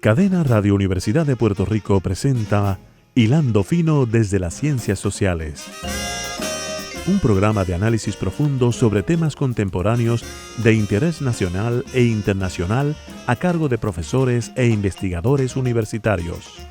Cadena Radio Universidad de Puerto Rico presenta Hilando Fino desde las Ciencias Sociales. Un programa de análisis profundo sobre temas contemporáneos de interés nacional e internacional a cargo de profesores e investigadores universitarios.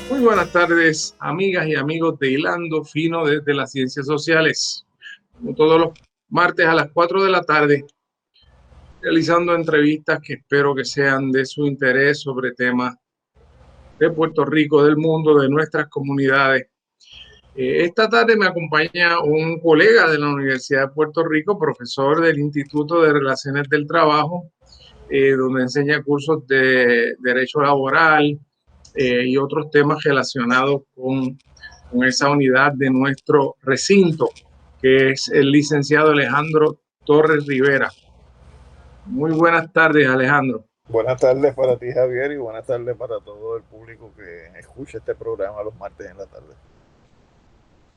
Muy buenas tardes, amigas y amigos de Hilando Fino desde las Ciencias Sociales. Como todos los martes a las 4 de la tarde, realizando entrevistas que espero que sean de su interés sobre temas de Puerto Rico, del mundo, de nuestras comunidades. Esta tarde me acompaña un colega de la Universidad de Puerto Rico, profesor del Instituto de Relaciones del Trabajo, donde enseña cursos de Derecho Laboral y otros temas relacionados con esa unidad de nuestro recinto, que es el licenciado Alejandro Torres Rivera. Muy buenas tardes, Alejandro. Buenas tardes para ti, Javier, y buenas tardes para todo el público que escucha este programa los martes en la tarde.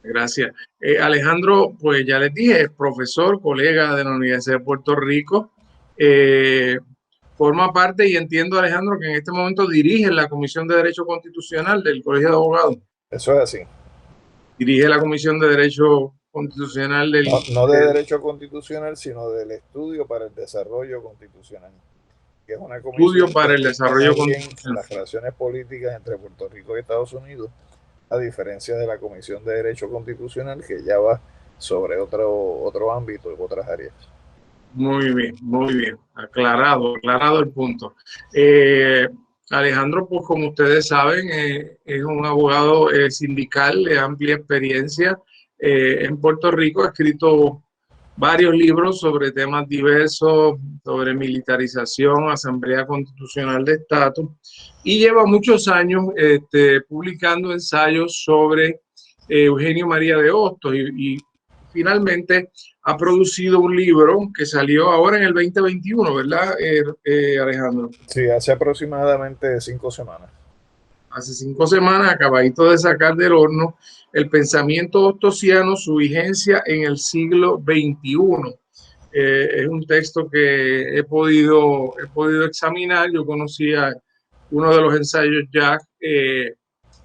Gracias. Alejandro, pues ya les dije, es profesor, colega de la Universidad de Puerto Rico. Forma parte, y entiendo, Alejandro, que en este momento dirige la Comisión de Derecho Constitucional del Colegio de Abogados. Eso es así. Dirige la Comisión de Derecho Constitucional del... No de Derecho Constitucional, sino del Estudio para el Desarrollo Constitucional, que es una comisión para el desarrollo constitucional, las relaciones políticas entre Puerto Rico y Estados Unidos, a diferencia de la Comisión de Derecho Constitucional, que ya va sobre otro ámbito y otras áreas. Muy bien, aclarado el punto. Alejandro, pues como ustedes saben, es un abogado sindical de amplia experiencia en Puerto Rico. Ha escrito varios libros sobre temas diversos, sobre militarización, Asamblea Constitucional de Estatus, y lleva muchos años publicando ensayos sobre Eugenio María de Hostos y finalmente ha producido un libro que salió ahora en el 2021, ¿verdad, Alejandro? Sí, hace aproximadamente 5 semanas. Hace 5 semanas, acabadito de sacar del horno, El pensamiento hostosiano, su vigencia en el siglo XXI. Es un texto que he podido examinar. Yo conocía uno de los ensayos ya,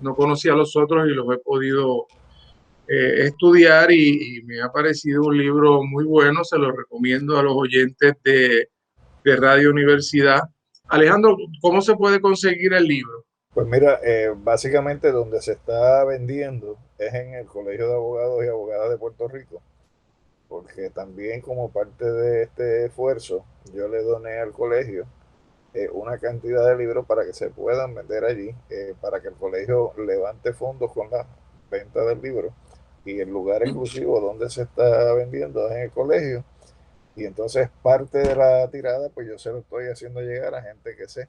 no conocía los otros y los he podido estudiar y me ha parecido un libro muy bueno. Se lo recomiendo a los oyentes de Radio Universidad. Alejandro, ¿cómo se puede conseguir el libro? Pues mira, básicamente donde se está vendiendo es en el Colegio de Abogados y Abogadas de Puerto Rico, porque también como parte de este esfuerzo yo le doné al colegio una cantidad de libros para que se puedan vender allí, para que el colegio levante fondos con la venta del libro, y el lugar exclusivo donde se está vendiendo es en el colegio, y entonces parte de la tirada pues yo se lo estoy haciendo llegar a gente que sé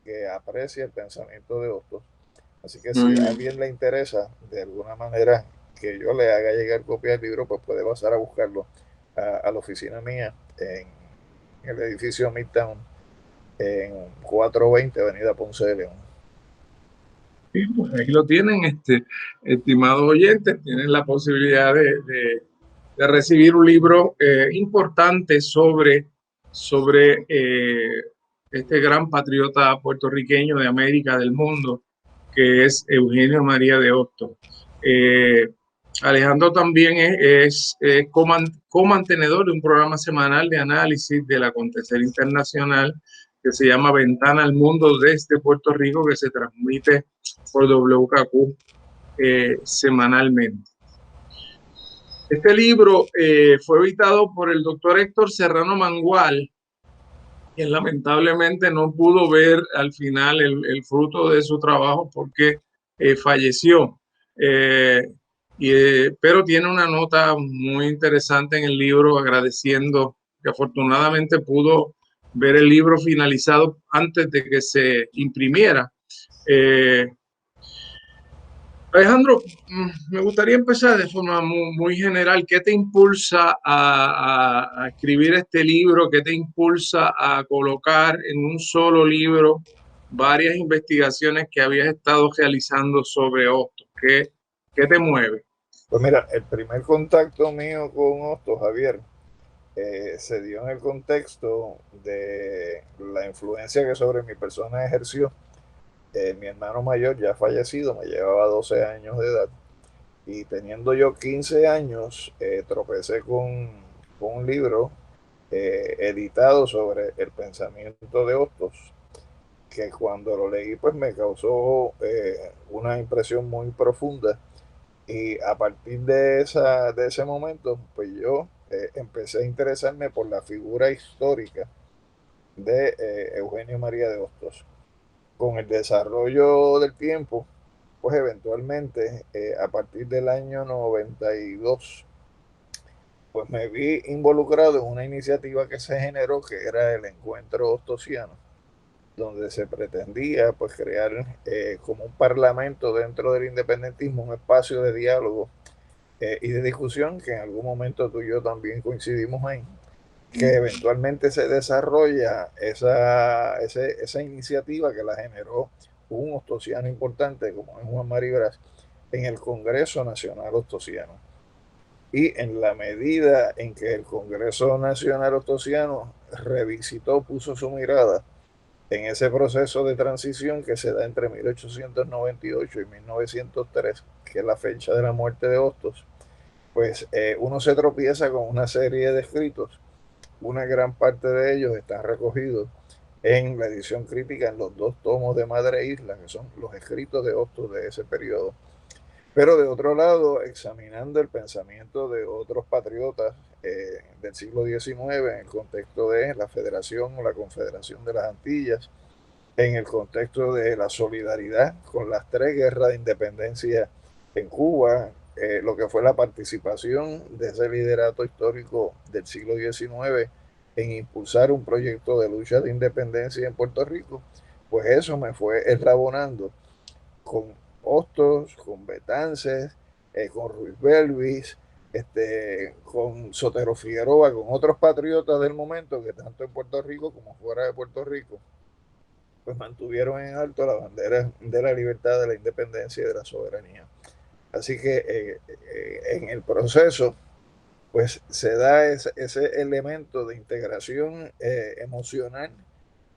que aprecia el pensamiento de Hostos. Así que si a alguien le interesa de alguna manera que yo le haga llegar copia del libro, pues puede pasar a buscarlo a la oficina mía en el edificio Midtown, en 420 Avenida Ponce de León. Sí, pues ahí lo tienen, estimados oyentes, tienen la posibilidad de recibir un libro importante sobre este gran patriota puertorriqueño de América, del mundo, que es Eugenio María de Hostos. Alejandro también es comantenedor de un programa semanal de análisis del acontecer internacional que se llama Ventana al Mundo desde Puerto Rico, que se transmite por WKQ semanalmente. Este libro fue editado por el doctor Héctor Serrano Mangual, quien lamentablemente no pudo ver al final el fruto de su trabajo porque falleció. Pero tiene una nota muy interesante en el libro agradeciendo que afortunadamente pudo ver el libro finalizado antes de que se imprimiera. Alejandro, me gustaría empezar de forma muy general. ¿Qué te impulsa a escribir este libro? ¿Qué te impulsa a colocar en un solo libro varias investigaciones que habías estado realizando sobre Hostos? ¿Qué ¿Qué te mueve? Pues mira, el primer contacto mío con Hostos, Javier, se dio en el contexto de la influencia que sobre mi persona ejerció. Mi hermano mayor, ya fallecido, me llevaba 12 años de edad, y teniendo yo 15 años, tropecé con un libro editado sobre el pensamiento de Hostos, que cuando lo leí pues me causó una impresión muy profunda, y a partir de ese momento pues yo empecé a interesarme por la figura histórica de Eugenio María de Hostos. Con el desarrollo del tiempo, pues eventualmente a partir del año 92 pues me vi involucrado en una iniciativa que se generó, que era el Encuentro Hostosiano, donde se pretendía pues crear como un parlamento dentro del independentismo, un espacio de diálogo y de discusión, que en algún momento tú y yo también coincidimos ahí, que eventualmente se desarrolla esa iniciativa que la generó un hostosiano importante como es Juan Maribras en el Congreso Nacional Hostosiano. Y en la medida en que el Congreso Nacional Hostosiano revisitó, puso su mirada en ese proceso de transición que se da entre 1898 y 1903, que es la fecha de la muerte de Hostos, pues uno se tropieza con una serie de escritos. Una gran parte de ellos están recogidos en la edición crítica en los 2 tomos de Madre Isla, que son los escritos de Hostos de ese periodo. Pero de otro lado, examinando el pensamiento de otros patriotas del siglo XIX en el contexto de la Federación o la Confederación de las Antillas, en el contexto de la solidaridad con las 3 guerras de independencia en Cuba, lo que fue la participación de ese liderato histórico del siglo XIX en impulsar un proyecto de lucha de independencia en Puerto Rico, pues eso me fue eslabonando con Hostos, con Betances, con Ruiz Belvis, con Sotero Figueroa, con otros patriotas del momento que tanto en Puerto Rico como fuera de Puerto Rico pues mantuvieron en alto la bandera de la libertad, de la independencia y de la soberanía. Así que en el proceso pues se da ese elemento de integración emocional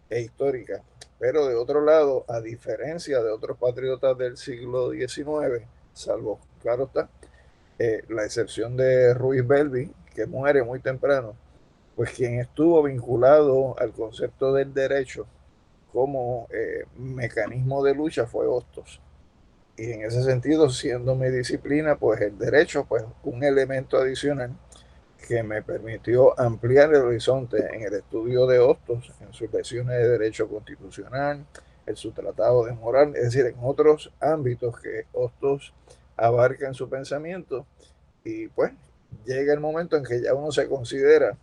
e histórica. Pero de otro lado, a diferencia de otros patriotas del siglo XIX, salvo, claro está, la excepción de Ruiz Belvis, que muere muy temprano, pues quien estuvo vinculado al concepto del derecho como mecanismo de lucha fue Hostos. Y en ese sentido, siendo mi disciplina, pues el derecho, pues un elemento adicional que me permitió ampliar el horizonte en el estudio de Hostos, en sus lecciones de derecho constitucional, en su tratado de moral, es decir, en otros ámbitos que Hostos abarca en su pensamiento. Y pues llega el momento en que ya uno se considera,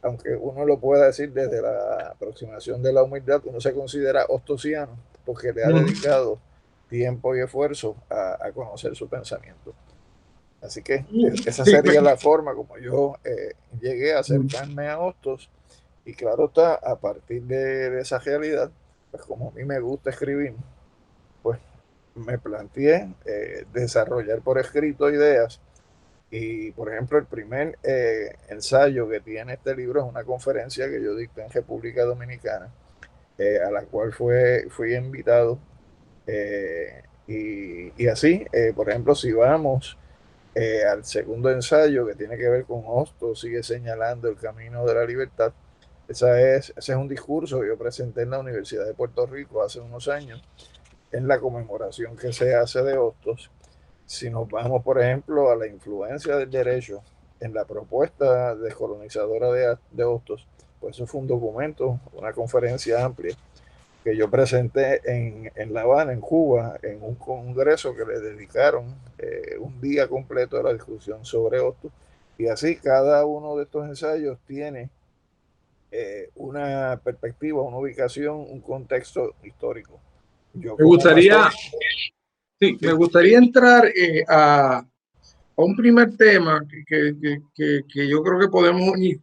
aunque uno lo pueda decir desde la aproximación de la humildad, uno se considera hostosiano porque le ha dedicado tiempo y esfuerzo a conocer su pensamiento. Así que esa sería la forma como yo llegué a acercarme a Hostos. Y claro está, a partir de esa realidad, pues como a mí me gusta escribir, pues me planteé desarrollar por escrito ideas. Y por ejemplo, el primer ensayo que tiene este libro es una conferencia que yo dicté en República Dominicana, a la cual fui invitado. Y así, por ejemplo, si vamos al segundo ensayo que tiene que ver con Hostos, sigue señalando el camino de la libertad. Ese es un discurso que yo presenté en la Universidad de Puerto Rico hace unos años, en la conmemoración que se hace de Hostos. Si nos vamos, por ejemplo, a la influencia del derecho en la propuesta descolonizadora de Hostos, pues eso fue un documento, una conferencia amplia que yo presenté en La Habana, en Cuba, en un congreso que le dedicaron un día completo a la discusión sobre Hostos. Y así cada uno de estos ensayos tiene una perspectiva, una ubicación, un contexto histórico. Yo Me como gustaría, pastor, sí, sí, me gustaría entrar a un primer tema que yo creo que podemos unir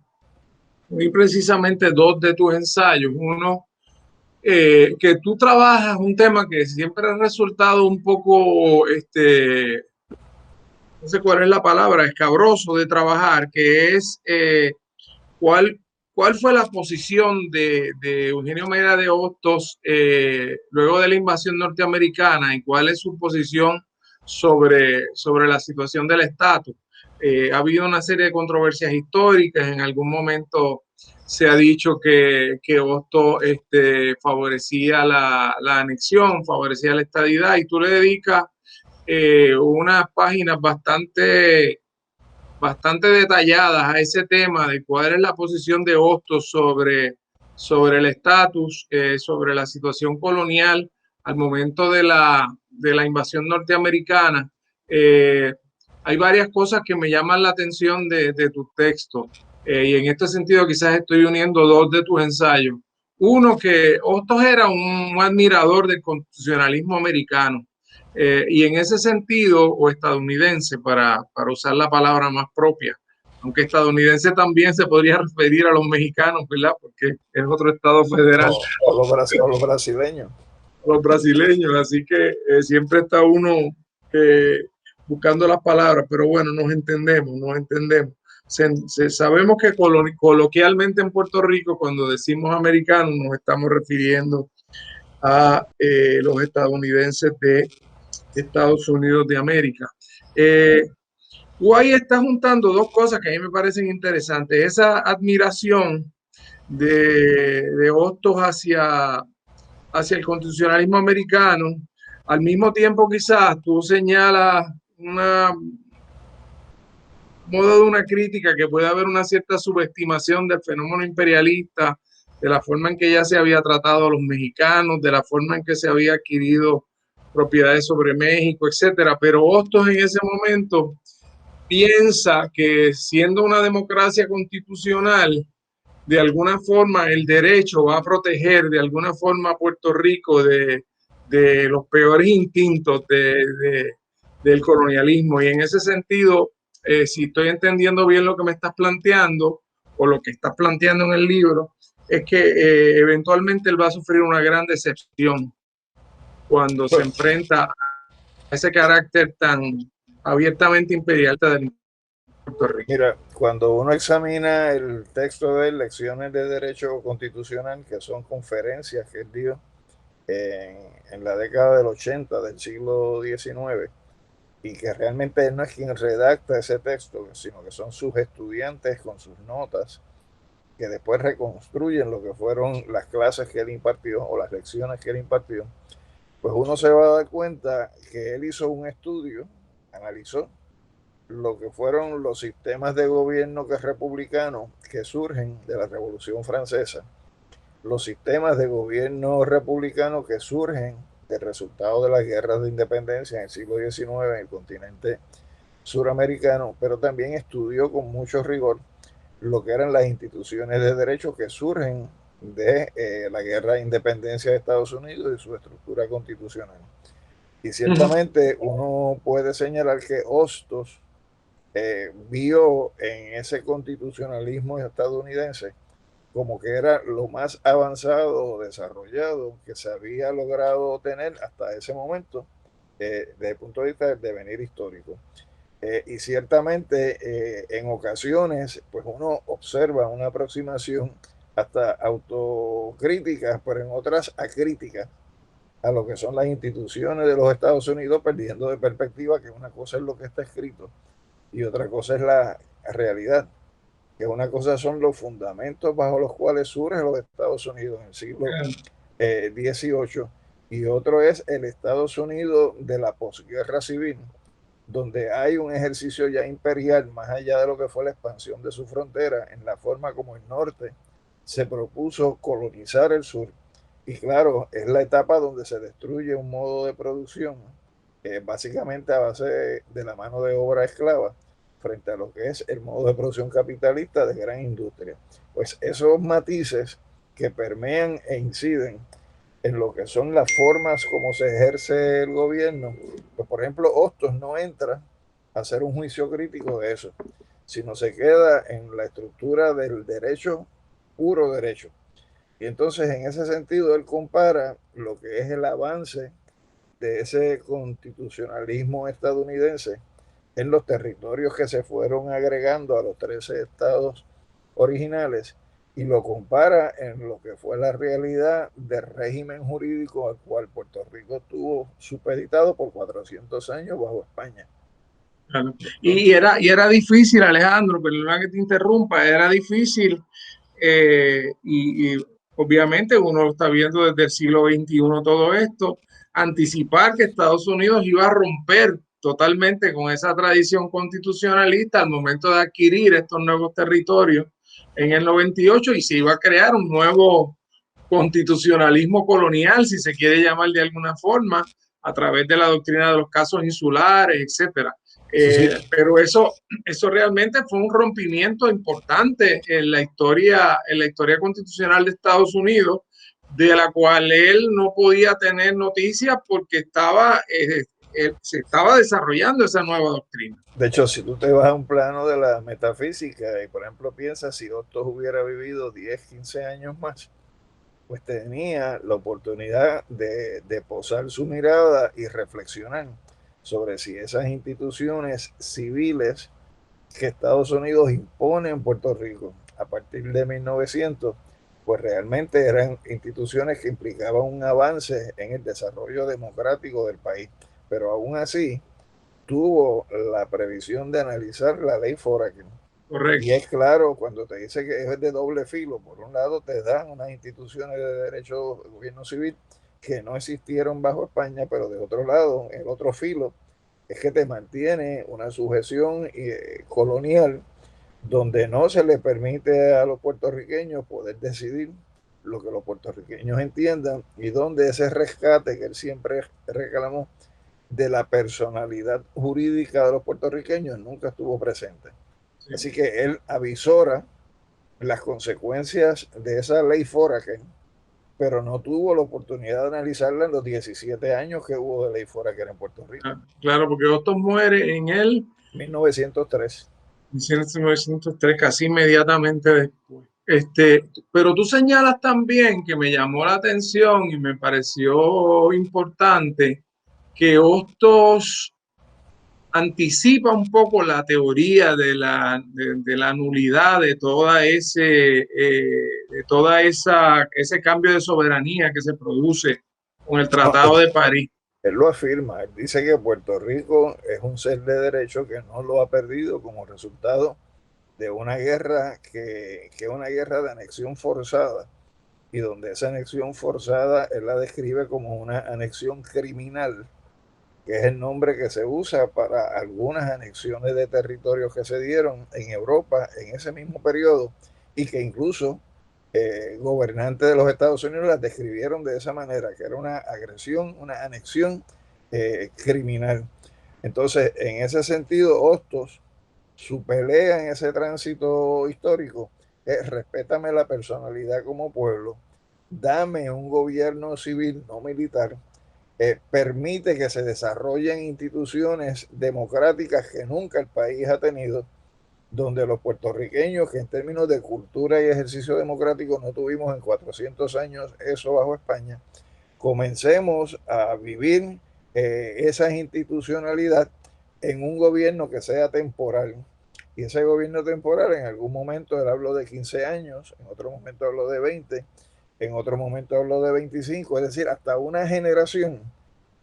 precisamente 2 de tus ensayos. Uno, que tú trabajas un tema que siempre ha resultado un poco no sé cuál es la palabra, escabroso de trabajar, que es cuál, cuál fue la posición de Eugenio Mera de Hostos luego de la invasión norteamericana y cuál es su posición sobre la situación del estatus. Ha habido una serie de controversias históricas, en algún momento se ha dicho que Hostos favorecía la anexión, favorecía la estadidad, y tú le dedicas unas páginas bastante detalladas a ese tema de cuál es la posición de Hostos sobre el estatus, sobre la situación colonial al momento de la invasión norteamericana. Hay varias cosas que me llaman la atención de tu texto, y en este sentido quizás estoy uniendo dos de tus ensayos. Uno, que Hostos era un admirador del constitucionalismo americano, y en ese sentido, o estadounidense, para usar la palabra más propia, aunque estadounidense también se podría referir a los mexicanos, ¿verdad? Porque es otro estado federal. O los brasileños. Los brasileños, así que siempre está uno buscando las palabras, pero bueno, nos entendemos, nos entendemos. Sabemos que coloquialmente en Puerto Rico, cuando decimos americanos, nos estamos refiriendo a los estadounidenses de Estados Unidos de América. Tú ahí estás juntando dos cosas que a mí me parecen interesantes. Esa admiración de Hostos hacia el constitucionalismo americano. Al mismo tiempo, quizás tú señalas una modo de una crítica que puede haber una cierta subestimación del fenómeno imperialista, de la forma en que ya se había tratado a los mexicanos, de la forma en que se había adquirido propiedades sobre México, etcétera. Pero Hostos en ese momento piensa que, siendo una democracia constitucional, de alguna forma el derecho va a proteger de alguna forma a Puerto Rico de los peores instintos del colonialismo. Y en ese sentido, si estoy entendiendo bien lo que me estás planteando o lo que estás planteando en el libro, es que eventualmente él va a sufrir una gran decepción cuando se enfrenta a ese carácter tan abiertamente imperialista del Puerto Rico. Mira, cuando uno examina el texto de Lecciones de Derecho Constitucional, que son conferencias que él dio en la década del 80 del siglo XIX, y que realmente él no es quien redacta ese texto, sino que son sus estudiantes con sus notas, que después reconstruyen lo que fueron las clases que él impartió o las lecciones que él impartió, pues uno se va a dar cuenta que él hizo un estudio, analizó lo que fueron los sistemas de gobierno que republicanos que surgen de la Revolución Francesa, los sistemas de gobierno republicano que surgen del resultado de las guerras de independencia en el siglo XIX en el continente suramericano, pero también estudió con mucho rigor lo que eran las instituciones de derecho que surgen de la guerra de independencia de Estados Unidos y su estructura constitucional. Y ciertamente uno puede señalar que Hostos vio en ese constitucionalismo estadounidense como que era lo más avanzado o desarrollado que se había logrado tener hasta ese momento desde el punto de vista del devenir histórico. Y ciertamente en ocasiones pues uno observa una aproximación hasta autocríticas, pero en otras acríticas a lo que son las instituciones de los Estados Unidos, perdiendo de perspectiva que una cosa es lo que está escrito y otra cosa es la realidad, que una cosa son los fundamentos bajo los cuales surgen los Estados Unidos en el siglo XVIII, y otro es el Estados Unidos de la posguerra civil, donde hay un ejercicio ya imperial más allá de lo que fue la expansión de su frontera, en la forma como el norte se propuso colonizar el sur. Y claro, es la etapa donde se destruye un modo de producción, básicamente a base de la mano de obra esclava, frente a lo que es el modo de producción capitalista de gran industria. Pues esos matices que permean e inciden en lo que son las formas como se ejerce el gobierno, pues por ejemplo Hostos no entra a hacer un juicio crítico de eso, sino se queda en la estructura del derecho, puro derecho. Y entonces en ese sentido él compara lo que es el avance de ese constitucionalismo estadounidense en los territorios que se fueron agregando a los 13 estados originales y lo compara en lo que fue la realidad del régimen jurídico al cual Puerto Rico estuvo supeditado por 400 años bajo España. Claro. Y era difícil, Alejandro, perdona que te interrumpa, era difícil y obviamente uno lo está viendo desde el siglo XXI todo esto, anticipar que Estados Unidos iba a romper totalmente con esa tradición constitucionalista al momento de adquirir estos nuevos territorios en el 98 y se iba a crear un nuevo constitucionalismo colonial, si se quiere llamar de alguna forma, a través de la doctrina de los casos insulares, etcétera. Sí. Pero eso realmente fue un rompimiento importante en la historia constitucional de Estados Unidos, de la cual él no podía tener noticias porque se estaba desarrollando esa nueva doctrina. De hecho, si tú te vas a un plano de la metafísica y, por ejemplo, piensas si Hostos hubiera vivido 10, 15 años más, pues tenía la oportunidad de posar su mirada y reflexionar sobre si esas instituciones civiles que Estados Unidos impone en Puerto Rico a partir de 1900, pues realmente eran instituciones que implicaban un avance en el desarrollo democrático del país. Pero aún así, tuvo la previsión de analizar la ley Foraker. Correcto. Y es claro, cuando te dice que es de doble filo, por un lado te dan unas instituciones de derecho de gobierno civil que no existieron bajo España, pero de otro lado, el otro filo es que te mantiene una sujeción colonial donde no se le permite a los puertorriqueños poder decidir lo que los puertorriqueños entiendan y donde ese rescate que él siempre reclamó de la personalidad jurídica de los puertorriqueños nunca estuvo presente. Sí. Así que él avisora las consecuencias de esa ley Foraker, pero no tuvo la oportunidad de analizarla en los 17 años que hubo de ley Foraker en Puerto Rico. Claro, porque Hostos muere en el 1903. 1903, casi inmediatamente después. Pero tú señalas también que me llamó la atención y me pareció importante que Hostos anticipa un poco la teoría de la nulidad de ese cambio de soberanía que se produce con el Tratado de París. Él lo afirma, él dice que Puerto Rico es un ser de derecho que no lo ha perdido como resultado de una guerra que es una guerra de anexión forzada, y donde esa anexión forzada él la describe como una anexión criminal, que es el nombre que se usa para algunas anexiones de territorios que se dieron en Europa en ese mismo periodo y que incluso gobernantes de los Estados Unidos las describieron de esa manera, que era una agresión, una anexión criminal. Entonces, en ese sentido, Hostos, su pelea en ese tránsito histórico es: respétame la personalidad como pueblo, dame un gobierno civil, no militar, permite que se desarrollen instituciones democráticas que nunca el país ha tenido, donde los puertorriqueños, que en términos de cultura y ejercicio democrático no tuvimos en 400 años eso bajo España, comencemos a vivir esa institucionalidad en un gobierno que sea temporal. Y ese gobierno temporal, en algún momento él habló de 15 años, en otro momento habló de 20, en otro momento habló de 25, es decir, hasta una generación,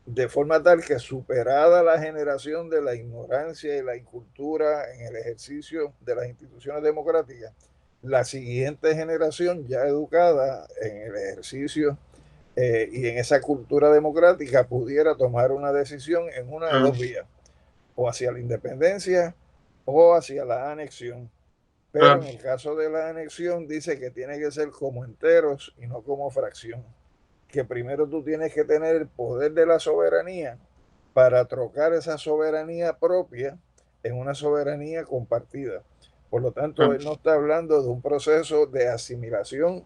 de forma tal que, superada la generación de la ignorancia y la incultura en el ejercicio de las instituciones democráticas, la siguiente generación, ya educada en el ejercicio y en esa cultura democrática, pudiera tomar una decisión en una de dos vías: o hacia la independencia o hacia la anexión. Pero en el caso de la anexión dice que tiene que ser como enteros y no como fracción, que primero tú tienes que tener el poder de la soberanía para trocar esa soberanía propia en una soberanía compartida. Por lo tanto, él no está hablando de un proceso de asimilación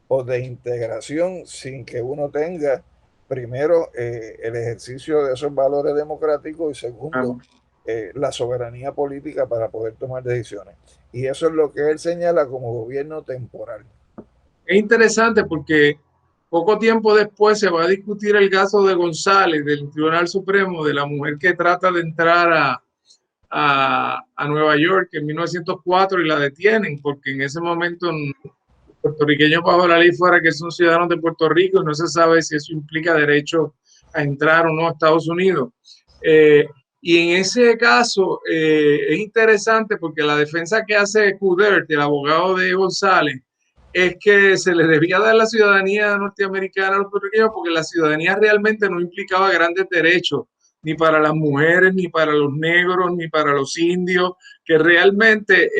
o de integración sin que uno tenga primero el ejercicio de esos valores democráticos y segundo la soberanía política para poder tomar decisiones. Y eso es lo que él señala como gobierno temporal. Es interesante porque poco tiempo después se va a discutir el caso de González del Tribunal Supremo, de la mujer que trata de entrar a Nueva York en 1904 y la detienen, porque en ese momento puertorriqueños bajo la ley fuera que son ciudadanos de Puerto Rico y no se sabe si eso implica derecho a entrar o no a Estados Unidos. Y en ese caso es interesante porque la defensa que hace Cudert, el abogado de González, es que se les debía dar la ciudadanía norteamericana a los puertorriqueños porque la ciudadanía realmente no implicaba grandes derechos, ni para las mujeres, ni para los negros, ni para los indios, que realmente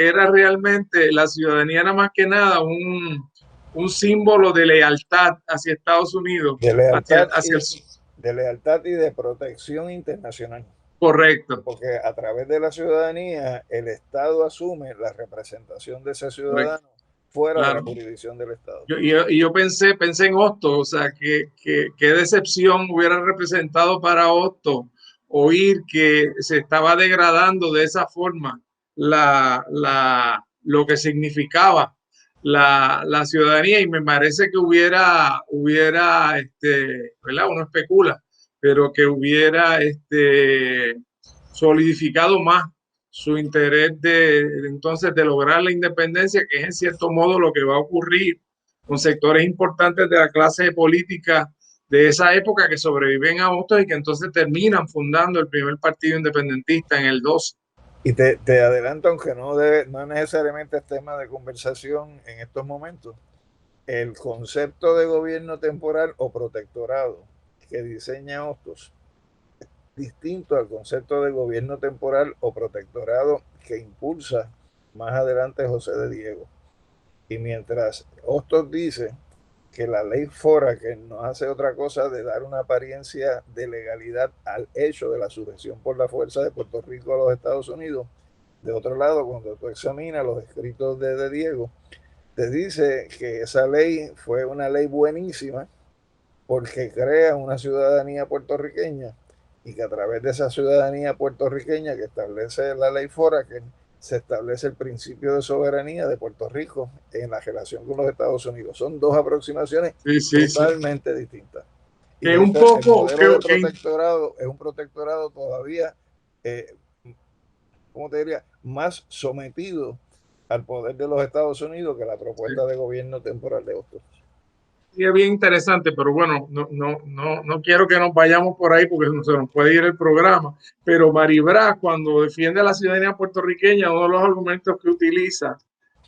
la ciudadanía era más que nada un símbolo de lealtad hacia Estados Unidos, de lealtad, hacia de lealtad y de protección internacional. Correcto. Porque a través de la ciudadanía, el Estado asume la representación de ese ciudadano fuera de la jurisdicción del Estado. Yo pensé en Hostos, o sea, qué decepción hubiera representado para Hostos oír que se estaba degradando de esa forma lo que significaba la ciudadanía, y me parece que hubiera ¿verdad? Uno especula, pero que hubiera solidificado más su interés entonces de lograr la independencia, que es en cierto modo lo que va a ocurrir con sectores importantes de la clase política de esa época que sobreviven a Hostos y que entonces terminan fundando el primer partido independentista en el 12. Y te adelanto, aunque no necesariamente es tema de conversación en estos momentos, el concepto de gobierno temporal o protectorado que diseña Hostos es distinto al concepto de gobierno temporal o protectorado que impulsa más adelante José de Diego. Y mientras Hostos dice que la ley fora, que no hace otra cosa de dar una apariencia de legalidad al hecho de la sujeción por la fuerza de Puerto Rico a los Estados Unidos, de otro lado, cuando tú examinas los escritos de Diego, te dice que esa ley fue una ley buenísima porque crea una ciudadanía puertorriqueña y que a través de esa ciudadanía puertorriqueña que establece la ley fora, que se establece el principio de soberanía de Puerto Rico en la relación con los Estados Unidos. Son dos aproximaciones totalmente distintas. Y un poco, el modelo de protectorado es un protectorado todavía, ¿cómo te diría?, más sometido al poder de los Estados Unidos que la propuesta de gobierno temporal de Hostos. Sí, es bien interesante, pero bueno, no quiero que nos vayamos por ahí porque se nos puede ir el programa. Pero Maribra, cuando defiende a la ciudadanía puertorriqueña, uno de los argumentos que utiliza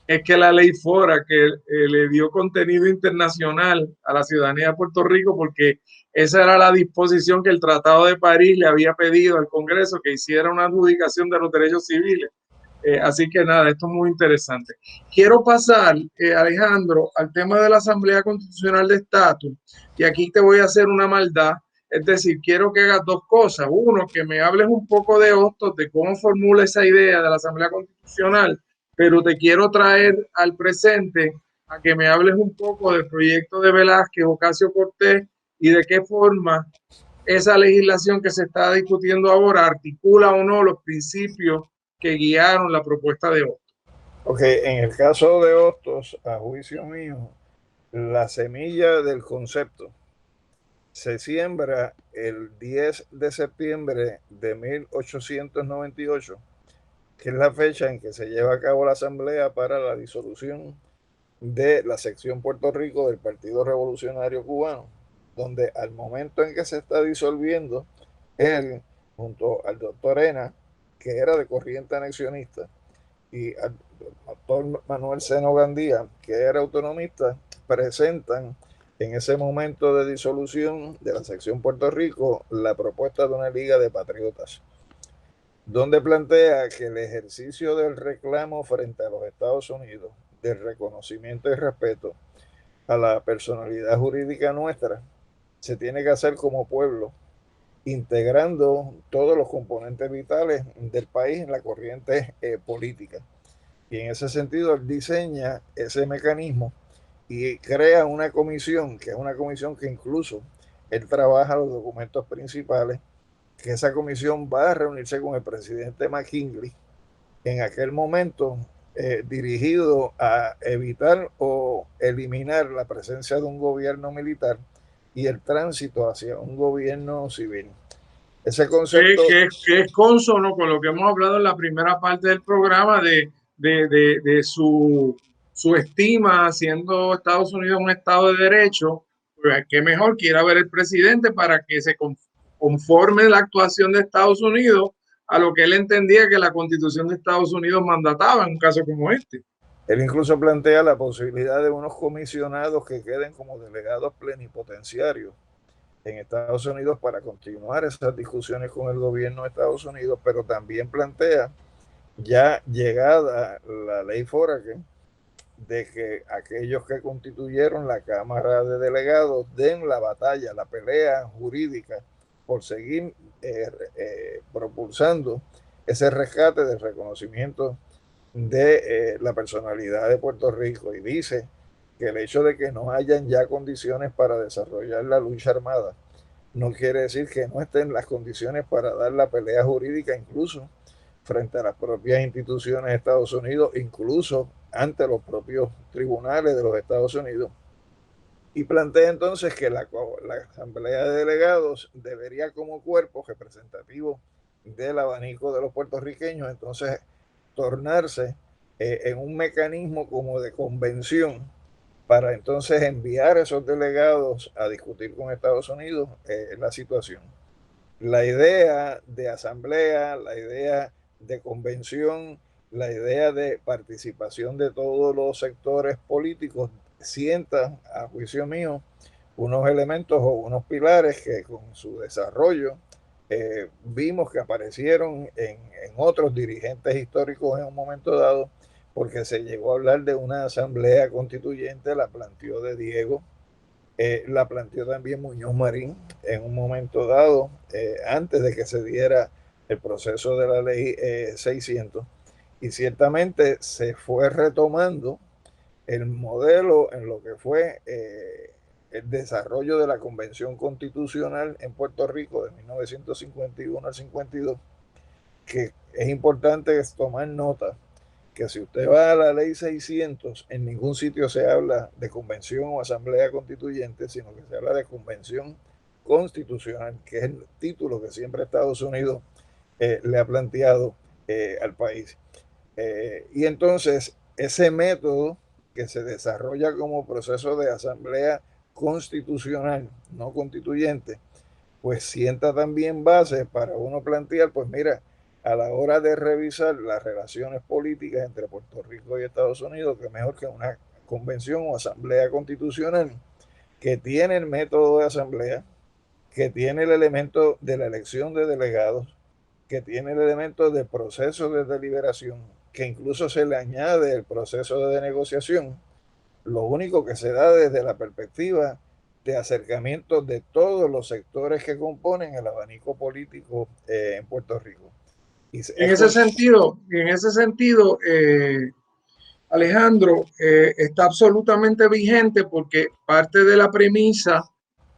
es que la ley fora que le dio contenido internacional a la ciudadanía de Puerto Rico, porque esa era la disposición que el Tratado de París le había pedido al Congreso, que hiciera una adjudicación de los derechos civiles. Así que nada, esto es muy interesante. Quiero pasar, Alejandro, al tema de la Asamblea Constitucional de Estatus, y aquí te voy a hacer una maldad, es decir, quiero que hagas dos cosas. Uno, que me hables un poco de Hostos, de cómo formula esa idea de la Asamblea Constitucional, pero te quiero traer al presente a que me hables un poco del proyecto de Velázquez, Ocasio Cortez, y de qué forma esa legislación que se está discutiendo ahora articula o no los principios que guiaron la propuesta de Hostos. Ok, en el caso de Hostos, a juicio mío, la semilla del concepto se siembra el 10 de septiembre de 1898, que es la fecha en que se lleva a cabo la asamblea para la disolución de la sección Puerto Rico del Partido Revolucionario Cubano, donde al momento en que se está disolviendo, él, junto al doctor Ena, que era de corriente anexionista, y al doctor Manuel Seno Gandía, que era autonomista, presentan en ese momento de disolución de la sección Puerto Rico la propuesta de una liga de patriotas, donde plantea que el ejercicio del reclamo frente a los Estados Unidos, del reconocimiento y respeto a la personalidad jurídica nuestra, se tiene que hacer como pueblo, integrando todos los componentes vitales del país en la corriente política. Y en ese sentido, él diseña ese mecanismo y crea una comisión, que es una comisión que incluso él trabaja los documentos principales, que esa comisión va a reunirse con el presidente McKinley en aquel momento, dirigido a evitar o eliminar la presencia de un gobierno militar y el tránsito hacia un gobierno civil. Ese concepto que es consono con lo que hemos hablado en la primera parte del programa de su estima, siendo Estados Unidos un Estado de derecho, pues qué mejor quiera ver el presidente para que se conforme la actuación de Estados Unidos a lo que él entendía que la Constitución de Estados Unidos mandataba en un caso como este. Él incluso plantea la posibilidad de unos comisionados que queden como delegados plenipotenciarios en Estados Unidos para continuar esas discusiones con el gobierno de Estados Unidos, pero también plantea, ya llegada la ley Foraker, de que aquellos que constituyeron la Cámara de Delegados den la batalla, la pelea jurídica por seguir propulsando ese rescate del reconocimiento de la personalidad de Puerto Rico, y dice que el hecho de que no hayan ya condiciones para desarrollar la lucha armada no quiere decir que no estén las condiciones para dar la pelea jurídica, incluso frente a las propias instituciones de Estados Unidos, incluso ante los propios tribunales de los Estados Unidos. Y plantea entonces que la Asamblea de Delegados debería, como cuerpo representativo del abanico de los puertorriqueños, entonces tornarse en un mecanismo como de convención para entonces enviar a esos delegados a discutir con Estados Unidos la situación. La idea de asamblea, la idea de convención, la idea de participación de todos los sectores políticos sientan, a juicio mío, unos elementos o unos pilares que con su desarrollo vimos que aparecieron en otros dirigentes históricos en un momento dado, porque se llegó a hablar de una asamblea constituyente, la planteó de Diego, la planteó también Muñoz Marín en un momento dado, antes de que se diera el proceso de la ley 600, y ciertamente se fue retomando el modelo en lo que fue el desarrollo de la Convención Constitucional en Puerto Rico de 1951 al 52, que es importante tomar nota que si usted va a la ley 600, en ningún sitio se habla de convención o asamblea constituyente, sino que se habla de convención constitucional, que es el título que siempre Estados Unidos le ha planteado al país. Y entonces ese método que se desarrolla como proceso de asamblea constitucional, no constituyente, pues sienta también base para uno plantear, pues mira, a la hora de revisar las relaciones políticas entre Puerto Rico y Estados Unidos, que mejor que una convención o asamblea constitucional que tiene el método de asamblea, que tiene el elemento de la elección de delegados, que tiene el elemento de proceso de deliberación, que incluso se le añade el proceso de negociación. Lo único que se da desde la perspectiva de acercamiento de todos los sectores que componen el abanico político en Puerto Rico. En ese sentido, Alejandro, está absolutamente vigente, porque parte de la premisa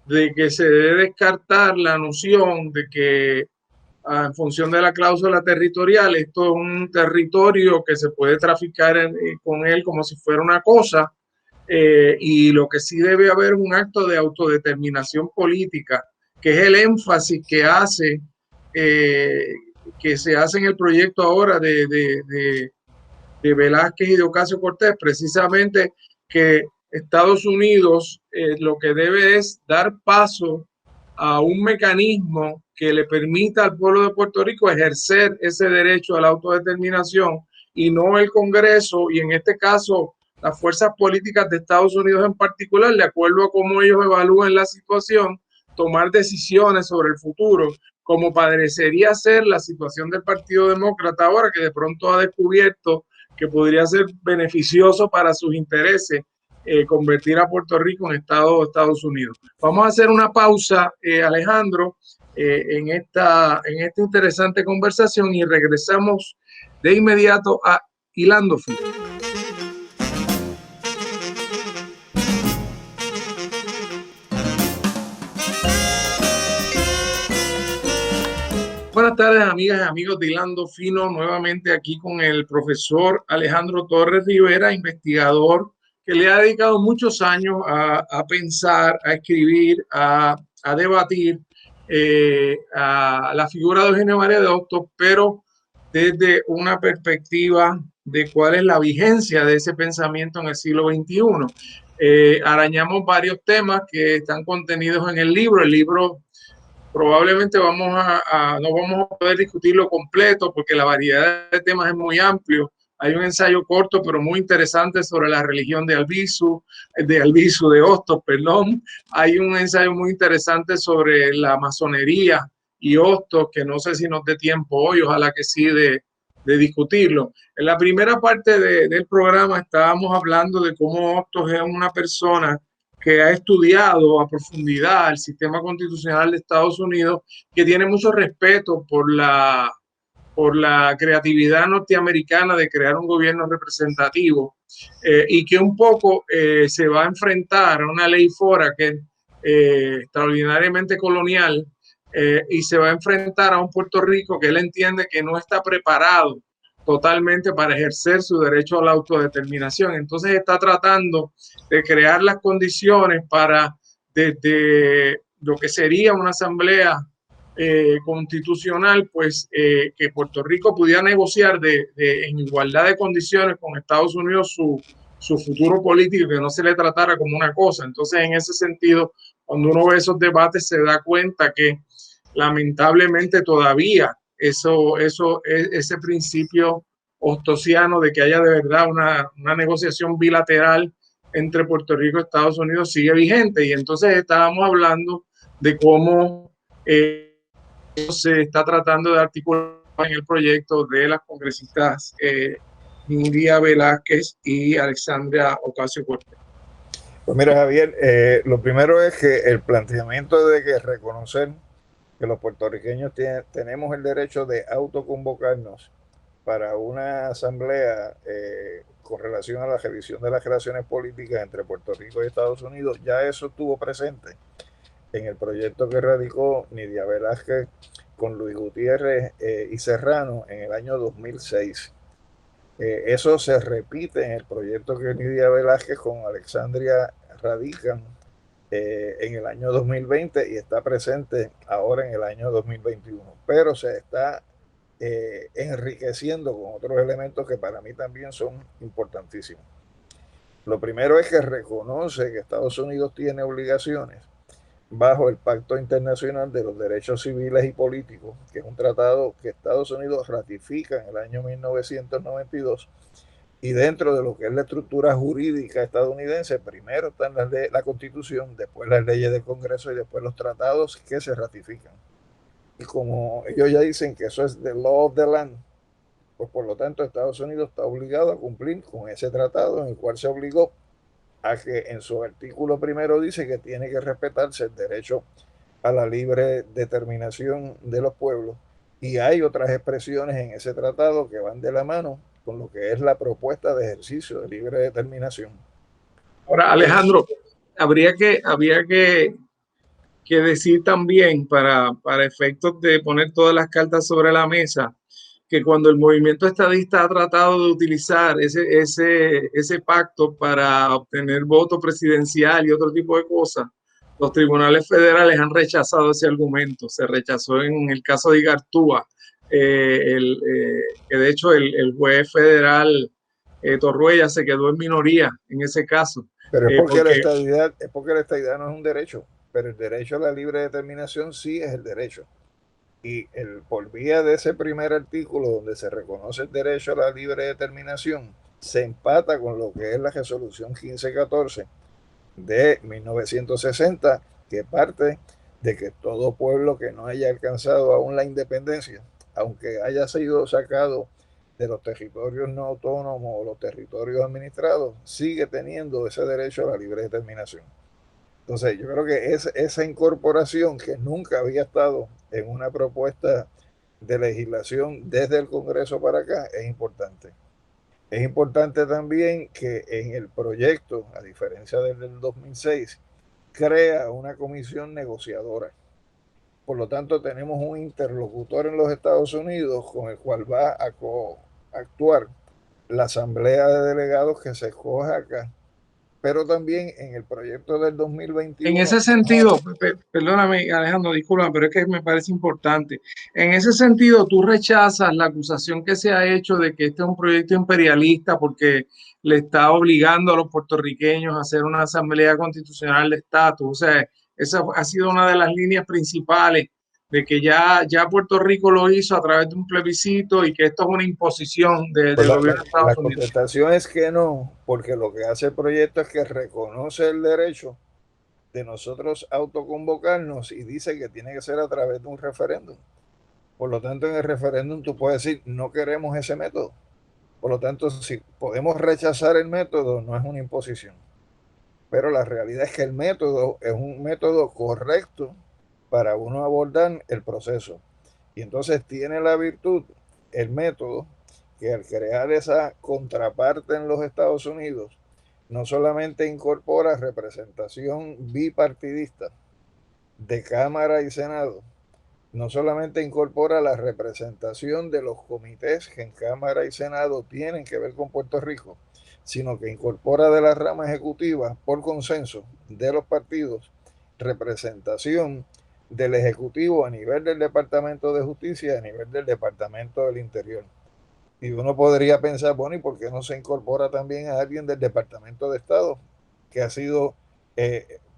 de que se debe descartar la noción de que en función de la cláusula territorial, esto es un territorio que se puede traficar con él como si fuera una cosa, y lo que sí debe haber un acto de autodeterminación política, que es el énfasis que se hace en el proyecto ahora de Velázquez y de Ocasio-Cortez, precisamente que Estados Unidos lo que debe es dar paso a un mecanismo que le permita al pueblo de Puerto Rico ejercer ese derecho a la autodeterminación, y no el Congreso, y en este caso las fuerzas políticas de Estados Unidos en particular, de acuerdo a cómo ellos evalúen la situación, tomar decisiones sobre el futuro, como parecería ser la situación del Partido Demócrata ahora, que de pronto ha descubierto que podría ser beneficioso para sus intereses convertir a Puerto Rico en Estado de Estados Unidos. Vamos a hacer una pausa, Alejandro, en esta interesante conversación, y regresamos de inmediato a Hilando Fino. Buenas tardes, amigas y amigos de Hilando Fino, nuevamente aquí con el profesor Alejandro Torres Rivera, investigador que le ha dedicado muchos años a pensar, a escribir, a debatir a la figura de Eugenio María de Hostos, pero desde una perspectiva de cuál es la vigencia de ese pensamiento en el siglo XXI. Arañamos varios temas que están contenidos en el libro. El libro probablemente no vamos a poder discutirlo completo porque la variedad de temas es muy amplio. Hay un ensayo corto pero muy interesante sobre la religión de Hostos, perdón. Hay un ensayo muy interesante sobre la masonería y Hostos, que no sé si nos dé tiempo hoy, ojalá que sí, de discutirlo. En la primera parte del programa estábamos hablando de cómo Hostos es una persona que ha estudiado a profundidad el sistema constitucional de Estados Unidos, que tiene mucho respeto por la creatividad norteamericana de crear un gobierno representativo, y que un poco se va a enfrentar a una ley fora que es extraordinariamente colonial, y se va a enfrentar a un Puerto Rico que él entiende que no está preparado totalmente para ejercer su derecho a la autodeterminación. Entonces está tratando de crear las condiciones para, desde lo que sería una asamblea constitucional, pues que Puerto Rico pudiera negociar en igualdad de condiciones con Estados Unidos su futuro político, que no se le tratara como una cosa. Entonces, en ese sentido, cuando uno ve esos debates, se da cuenta que lamentablemente todavía ese principio hostosiano de que haya de verdad una negociación bilateral entre Puerto Rico y Estados Unidos sigue vigente. Y entonces estábamos hablando de cómo se está tratando de articular en el proyecto de las congresistas Nidia Velázquez y Alexandria Ocasio-Cortez. Pues mira, Javier, lo primero es que el planteamiento de que reconocer que los puertorriqueños tenemos el derecho de autoconvocarnos para una asamblea con relación a la revisión de las relaciones políticas entre Puerto Rico y Estados Unidos, ya eso estuvo presente en el proyecto que radicó Nidia Velázquez con Luis Gutiérrez y Serrano en el año 2006. Eso se repite en el proyecto que Nidia Velázquez con Alexandria radican en el año 2020 y está presente ahora en el año 2021, pero se está enriqueciendo con otros elementos que para mí también son importantísimos. Lo primero es que reconoce que Estados Unidos tiene obligaciones bajo el Pacto Internacional de los Derechos Civiles y Políticos, que es un tratado que Estados Unidos ratifica en el año 1992, y dentro de lo que es la estructura jurídica estadounidense, primero está la Constitución, después las leyes del Congreso y después los tratados que se ratifican. Y como ellos ya dicen que eso es the law of the land, pues por lo tanto Estados Unidos está obligado a cumplir con ese tratado en el cual se obligó a que en su artículo primero dice que tiene que respetarse el derecho a la libre determinación de los pueblos, y hay otras expresiones en ese tratado que van de la mano con lo que es la propuesta de ejercicio de libre determinación. Ahora, Alejandro, habría que decir también, para efectos de poner todas las cartas sobre la mesa, que cuando el movimiento estadista ha tratado de utilizar ese pacto para obtener voto presidencial y otro tipo de cosas, los tribunales federales han rechazado ese argumento. Se rechazó en el caso de Igartúa, que de hecho el juez federal Torruella se quedó en minoría en ese caso. Pero es porque la estadidad no es un derecho, pero el derecho a la libre determinación sí es el derecho. Y por vía de ese primer artículo donde se reconoce el derecho a la libre determinación, se empata con lo que es la resolución 1514 de 1960, que parte de que todo pueblo que no haya alcanzado aún la independencia, aunque haya sido sacado de los territorios no autónomos o los territorios administrados, sigue teniendo ese derecho a la libre determinación. Entonces, yo creo que esa incorporación que nunca había estado en una propuesta de legislación desde el Congreso para acá es importante. Es importante también que en el proyecto, a diferencia del 2006, crea una comisión negociadora. Por lo tanto, tenemos un interlocutor en los Estados Unidos con el cual va a actuar la asamblea de delegados que se escoja acá pero también en el proyecto del En 2021. ese sentido, perdóname Alejandro, disculpa, pero es que me parece importante. En ese sentido, tú rechazas la acusación que se ha hecho de que este es un proyecto imperialista porque le está obligando a los puertorriqueños a hacer una asamblea constitucional de estatus. O sea, esa ha sido una de las líneas principales de que ya Puerto Rico lo hizo a través de un plebiscito y que esto es una imposición Pues del gobierno de la Estados Unidos. contestación es que no, porque lo que hace el proyecto es que reconoce el derecho de nosotros autoconvocarnos y dice que tiene que ser a través de un referéndum. Por lo tanto, en el referéndum tú puedes decir, no queremos ese método. Por lo tanto, si podemos rechazar el método, no es una imposición. Pero la realidad es que el método es un método correcto para uno abordar el proceso. Y entonces tiene la virtud, el método, que al crear esa contraparte en los Estados Unidos, no solamente incorpora representación bipartidista de Cámara y Senado, no solamente incorpora la representación de los comités que en Cámara y Senado tienen que ver con Puerto Rico, sino que incorpora de la rama ejecutiva, por consenso de los partidos, representación del Ejecutivo a nivel del Departamento de Justicia y a nivel del Departamento del Interior. Y uno podría pensar, bueno, ¿y por qué no se incorpora también a alguien del Departamento de Estado, que ha sido